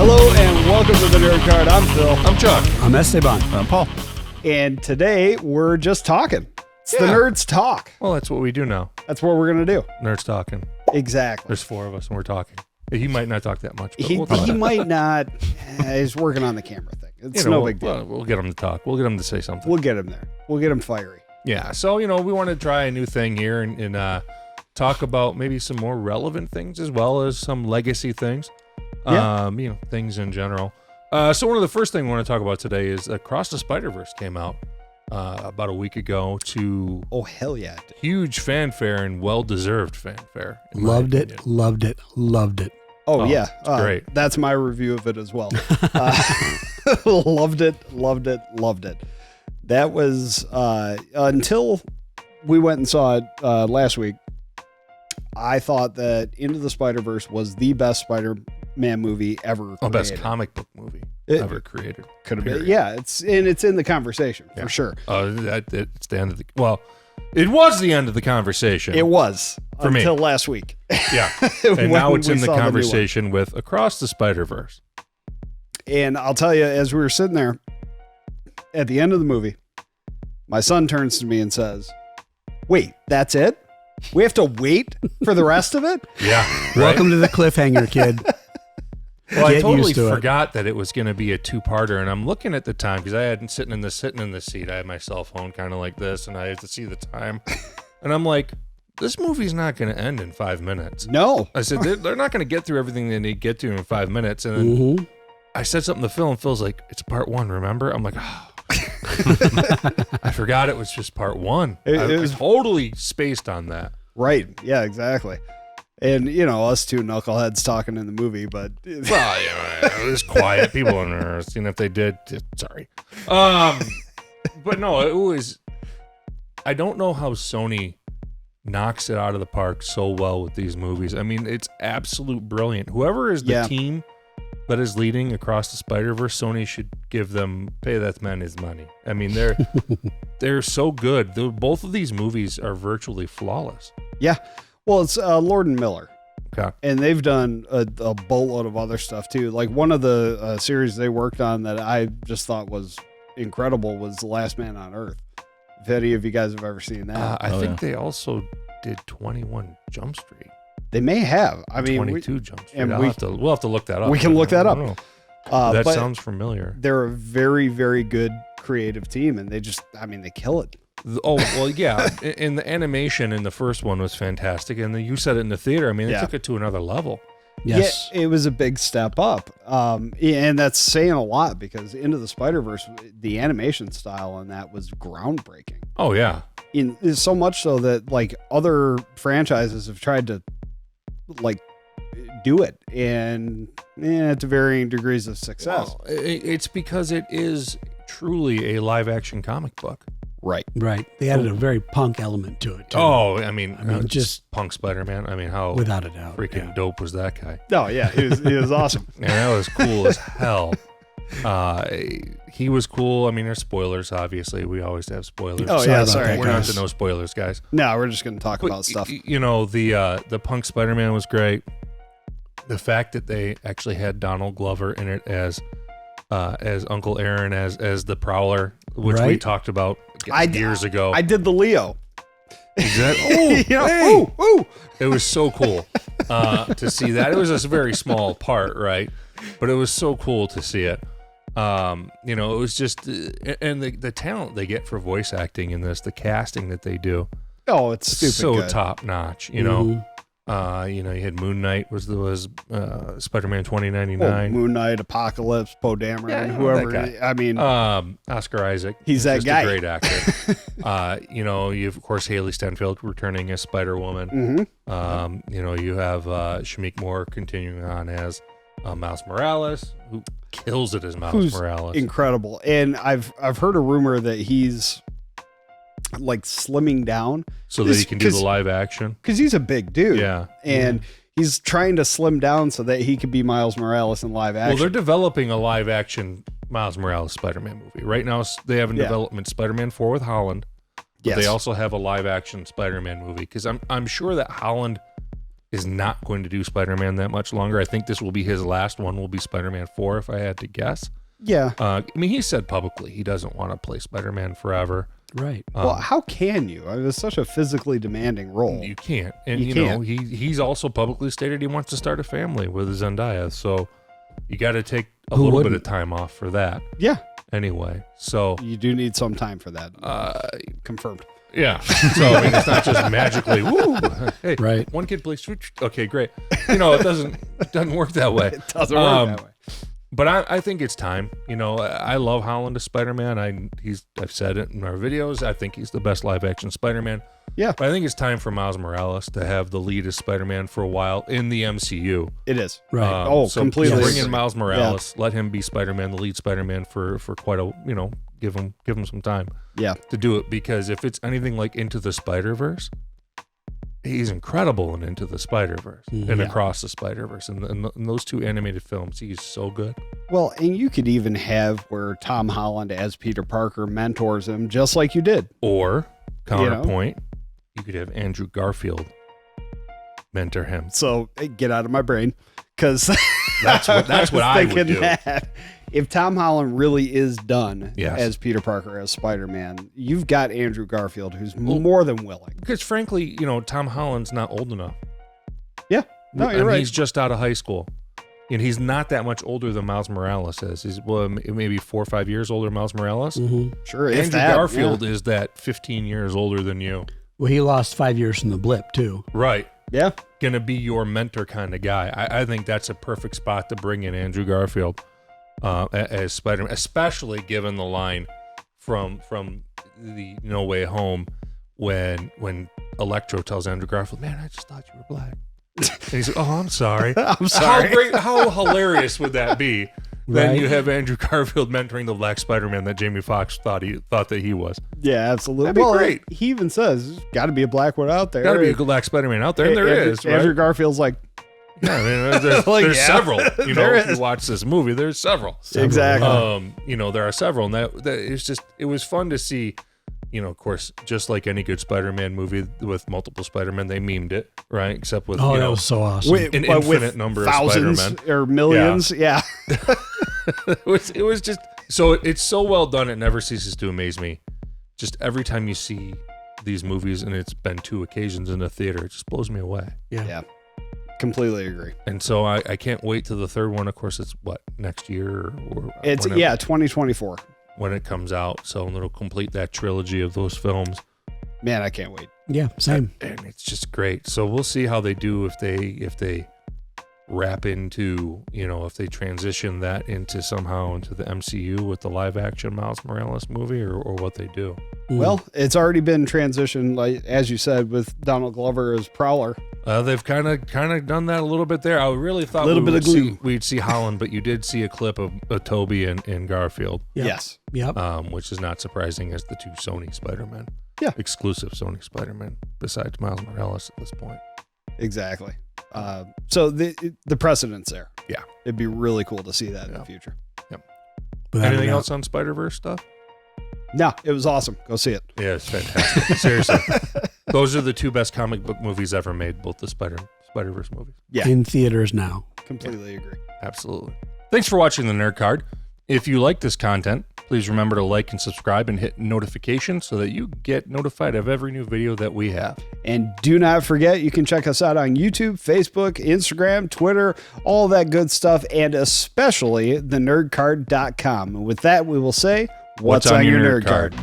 Hello and welcome to the Nerd Card. I'm Phil. I'm Chuck. I'm Esteban. I'm Paul. And today we're just talking. It's the Nerds Talk. Well, that's what we do now. That's what we're going to do. Nerds talking. Exactly. There's four of us and we're talking. He might not talk that much, but He we'll talk. might not. He's working on the camera thing. It's no big deal. We'll get him to talk. We'll get him to say something. We'll get him there. We'll get him fiery. Yeah. So, we want to try a new thing here and talk about maybe some more relevant things as well as some legacy things. Yeah. Things in general. So one of the first things we want to talk about today is Across the Spider-Verse came out about a week ago to Oh, hell yeah. huge fanfare and well-deserved fanfare. Loved it. Oh, yeah. It's great. That's my review of it as well. Loved it. That was until we went and saw it last week. I thought that Into the Spider-Verse was the best Spider-Man movie ever created. Oh, best comic book movie ever created. Could have been. Yeah, it's in the conversation for sure. It's the end of it was the end of the conversation. It was for me until last week. Yeah, and now it's in the saw conversation with Across the Spider-Verse. And I'll tell you, as we were sitting there at the end of the movie, my son turns to me and says, "Wait, that's it? We have to wait for the rest of it?" Yeah. Welcome to the cliffhanger, kid. Well, I Get totally used to forgot that it was going to be a two-parter, and I'm looking at the time because I had sitting in the seat. I had my cell phone kind of like this, and I had to see the time, and I'm like, this movie's not going to end in 5 minutes. No. I said they're not going to get through everything they need to get to in 5 minutes, and then I said something to Phil, and Phil's like, "It's part one, remember?" I'm like, "Oh." I forgot it was just part one. I was totally spaced on that. Right. Yeah, exactly. And, us two knuckleheads talking in the movie, but... Well, it was quiet. People are seeing if they did. Sorry. But no, it was... I don't know how Sony knocks it out of the park so well with these movies. I mean, it's absolute brilliant. Whoever is the team that is leading Across the Spider-Verse, Sony should pay that man his money. I mean, they're so good. Both of these movies are virtually flawless. Yeah. Well, it's Lord and Miller. Okay. And they've done a boatload of other stuff too. Like one of the series they worked on that I just thought was incredible was The Last Man on Earth. If any of you guys have ever seen that. I think they also did 21 Jump Street. They may have. I mean, 22 Jump Street. And we'll have to look that up. We can look that up. That sounds familiar. They're a very, very good creative team, and they kill it. Oh, well, yeah. And the animation in the first one was fantastic. And you said it in the theater. I mean, they took it to another level. Yes. Yeah, it was a big step up. And that's saying a lot because Into the Spider-Verse, the animation style on that was groundbreaking. Oh, yeah. So much so that like other franchises have tried to like do it and to varying degrees of success. Well, it's because it is truly a live action comic book. Right. They added a very punk element to it, too. Oh, I mean just punk Spider-Man. I mean, how without a doubt freaking dope was that guy? Oh, yeah. He was awesome. Yeah, that was cool as hell. He was cool. I mean, there's spoilers, obviously. We always have spoilers. Oh, yeah, sorry. We're not to no spoilers, guys. No, we're just going to talk about stuff. The punk Spider-Man was great. The fact that they actually had Donald Glover in it as Uncle Aaron as the Prowler, which we talked about years ago. I did the Leo. Exactly. Ooh. It was so cool to see that. It was a very small part, right? But it was so cool to see it. It was just, and the talent they get for voice acting in this, the casting that they do. Oh, it's stupid so good. top notch. You had Moon Knight was Spider-Man 2099. Moon Knight, Apocalypse, Poe Dameron, whoever. I mean, Oscar Isaac. He's that just guy. A great actor. You have of course Haley Steinfeld returning as Spider-Woman. Mm-hmm. You have Shamik Moore continuing on as Miles Morales, who kills it as Miles Morales. Incredible. And I've heard a rumor that he's like slimming down so that he can do the live action because he's a big dude. Yeah. And he's trying to slim down so that he could be Miles Morales in live action. Well, they're developing a live action Miles Morales Spider-Man movie right now. They have in development Spider-Man 4 with Holland. But they also have a live action Spider-Man movie because I'm sure that Holland is not going to do Spider-Man that much longer. I think this will be his last one. Will be Spider-Man 4, if I had to guess. Yeah. I mean, he said publicly he doesn't want to play Spider-Man forever. Right. Well, how can you? I mean, it's such a physically demanding role. You can't. And You know, can't. he's also publicly stated he wants to start a family with Zendaya. So you got to take a Who little bit wouldn't? of time off for that. Yeah. Anyway, so You do need some time for that. Confirmed. yeah. So I mean, it's not just magically. Woo. Hey, Right. one kid plays. Okay, great. You know, it doesn't work that way. It doesn't work that way. But I think it's time. You know, I love Holland as Spider-Man. I've said it in our videos. I think he's the best live-action Spider-Man. Yeah. But I think it's time for Miles Morales to have the lead as Spider-Man for a while in the MCU. It is. Right. So completely. Bring in agree. Miles Morales. Let him be Spider-Man, the lead Spider-Man for quite a, you know, give him some time Yeah. to do it. Because if it's anything like Into the Spider-Verse, he's incredible in Into the Spider-Verse and Yeah. Across the Spider-Verse. And in those two animated films, he's so good. Well, and you could even have where Tom Holland as Peter Parker mentors him, just like you did. Or counterpoint, you could have Andrew Garfield mentor him. So get out of my brain, because That's what I would do. That if Tom Holland really is done Yes. as Peter Parker as Spider-Man, you've got Andrew Garfield, who's more than willing. Because frankly, you know, Tom Holland's not old enough. Yeah. No, you're And right. he's just out of high school. And he's not that much older than Miles Morales is. He's maybe 4 or 5 years older than Miles Morales. Mm-hmm. Sure. if Andrew that, Garfield is that 15 years older than you. Well, he lost 5 years from the blip, too. Right. Yeah. Gonna be your mentor kind of guy. I think that's a perfect spot to bring in Andrew Garfield as Spider-Man, especially given the line from the No Way Home when Electro tells Andrew Garfield, "Man, I just thought you were black." And he's like, "Oh, I'm sorry." I'm sorry. How hilarious would that be? Then Right. you have Andrew Garfield mentoring the black Spider-Man that Jamie Foxx thought that he was. Yeah, absolutely. That'd be great. He even says, there's got to be a black one out there. Got to be a black Spider-Man out there, and there is. Right? Andrew Garfield's like, Yeah, I mean, there's, Like, there's yeah, several. You know, there if is. you watch this movie, there's several. exactly. You know, there are several, and that it's just it was fun to see. You know, of course, just like any good Spider-Man movie with multiple Spider-Man, they memed it, right? Except with Oh, you that know, was so awesome. With- an but with infinite number of thousands Spider-Man. or millions. Yeah. it was just so it's so well done. It never ceases to amaze me. Just every time you see these movies, and it's been 2 occasions in the theater, it just blows me away. Yeah. Completely agree. And so I can't wait till the third one. Of course, it's what, next year or It's, whenever- 2024. when it comes out. So it'll complete that trilogy of those films. Man, I can't wait. Yeah, same. And it's just great. So we'll see how they do if they wrap into, you know, if they transition that into somehow into the MCU with the live action Miles Morales movie or what they do. Well, it's already been transitioned, like as you said, with Donald Glover as Prowler. They've kind of done that a little bit there. I really thought Little bit of glue. we'd see Holland, but you did see a clip of Toby and Garfield, Yep. Yes. Yep. which is not surprising as the 2 Sony Spider-Man. Yeah. Exclusive Sony Spider-Man besides Miles Morales at this point. Exactly. So the precedent's there. Yeah. It'd be really cool to see that in Yeah. the future. Without a Anything doubt. else on Spider-Verse stuff? No, it was awesome. Go see it. Yeah, it's fantastic. Seriously. Those are the 2 best comic book movies ever made, both the Spider-Verse movies. Yeah. In theaters now. Completely agree. Absolutely. Thanks for watching the Nerd Card. If you like this content, please remember to like and subscribe and hit notifications so that you get notified of every new video that we have. And do not forget, you can check us out on YouTube, Facebook, Instagram, Twitter, all that good stuff, and especially thenerdcard.com. And with that, we will say, what's on your nerd card?